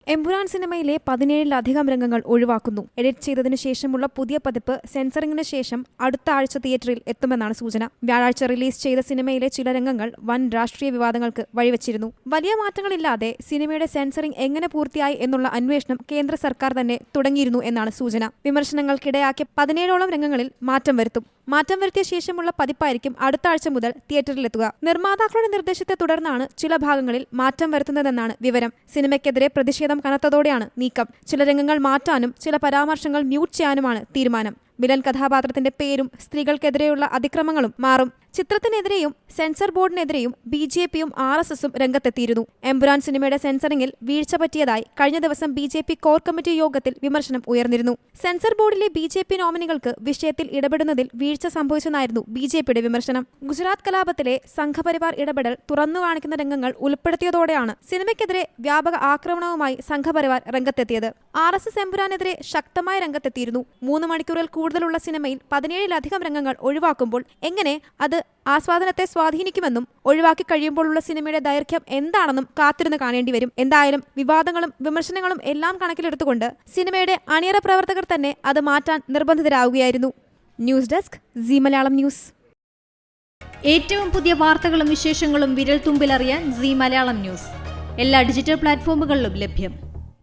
എമ്പുരാൻ സിനിമയിലെ 17-ലധികം രംഗങ്ങൾ ഒഴിവാക്കുന്നു. എഡിറ്റ് ചെയ്തതിനു ശേഷമുള്ള പുതിയ പതിപ്പ് സെൻസറിംഗിന് ശേഷം അടുത്ത ആഴ്ച തിയേറ്ററിൽ എത്തുമെന്നാണ് സൂചന. വ്യാഴാഴ്ച റിലീസ് ചെയ്ത സിനിമയിലെ ചില രംഗങ്ങൾ വൻ രാഷ്ട്രീയ വിവാദങ്ങൾക്ക് വഴിവെച്ചിരുന്നു. വലിയ മാറ്റങ്ങളില്ലാതെ സിനിമയുടെ സെൻസറിംഗ് എങ്ങനെ പൂർത്തിയായി എന്നുള്ള അന്വേഷണം കേന്ദ്ര സർക്കാർ തന്നെ തുടങ്ങിയിരുന്നു എന്നാണ് സൂചന. വിമർശനങ്ങൾക്കിടയാക്കിയ 17ഓളം രംഗങ്ങളിൽ മാറ്റം വരുത്തും. മാറ്റം വരുത്തിയ ശേഷമുള്ള പതിപ്പായിരിക്കും അടുത്ത ആഴ്ച മുതൽ തിയേറ്ററിലെത്തുക. നിർമ്മാതാക്കളുടെ നിർദ്ദേശത്തെ തുടർന്നാണ് ചില ഭാഗങ്ങളിൽ മാറ്റം വരുത്തുന്നതെന്നാണ് വിവരം. സിനിമയ്ക്കെതിരെ പ്രതിഷേധം കനത്തതോടെയാണ് നീക്കം. ചില രംഗങ്ങൾ മാറ്റാനും ചില പരാമർശങ്ങൾ മ്യൂട്ട് ചെയ്യാനുമാണ് തീരുമാനം. വില്ലൻ കഥാപാത്രത്തിന്റെ പേരും സ്ത്രീകൾക്കെതിരെയുള്ള അതിക്രമങ്ങളും മാറും. ചിത്രത്തിനെതിരെയും സെൻസർ ബോർഡിനെതിരെയും BJPയും RSSും രംഗത്തെത്തിയിരുന്നു. എമ്പുരാൻ സിനിമയുടെ സെൻസറിംഗിൽ വീഴ്ച പറ്റിയതായി കഴിഞ്ഞ ദിവസം BJP കോർ കമ്മിറ്റി യോഗത്തിൽ വിമർശനം ഉയർന്നിരുന്നു. സെൻസർ ബോർഡിലെ BJP നോമിനികൾക്ക് വിഷയത്തിൽ ഇടപെടുന്നതിൽ വീഴ്ച സംഭവിച്ചെന്നായിരുന്നു BJPയുടെ വിമർശനം. ഗുജറാത്ത് കലാപത്തിലെ സംഘപരിവാർ ഇടപെടൽ തുറന്നു കാണിക്കുന്ന രംഗങ്ങൾ ഉൾപ്പെടുത്തിയതോടെയാണ് സിനിമയ്ക്കെതിരെ വ്യാപക ആക്രമണവുമായി സംഘപരിവാർ രംഗത്തെത്തിയത്. RSS എമ്പുരാനെതിരെ ശക്തമായ രംഗത്തെത്തിയിരുന്നു. 3 മണിക്കൂറിൽ കൂടുതലുള്ള സിനിമയിൽ 17-ലധികം രംഗങ്ങൾ ഒഴിവാക്കുമ്പോൾ എങ്ങനെ അത് ആസ്വാദനത്തെ സ്വാധീനിക്കുമെന്നും ഒഴിവാക്കി കഴിയുമ്പോഴുള്ള സിനിമയുടെ ദൈർഘ്യം എന്താണെന്നും കാത്തിരുന്ന് കാണേണ്ടി വരും. എന്തായാലും വിവാദങ്ങളും വിമർശനങ്ങളും എല്ലാം കണക്കിലെടുത്തുകൊണ്ട് സിനിമയുടെ അണിയറ പ്രവർത്തകർ തന്നെ അത് മാറ്റാൻ നിർബന്ധിതരാവുകയായിരുന്നു. News desk Zee Malayalam news. ഏറ്റവും പുതിയ വാർത്തകളും വിശേഷങ്ങളും വിരൽ തുമ്പിലറിയാൻ സീ മലയാളം ന്യൂസ് എല്ലാ ഡിജിറ്റൽ പ്ലാറ്റ്ഫോമുകളിലും ലഭ്യം.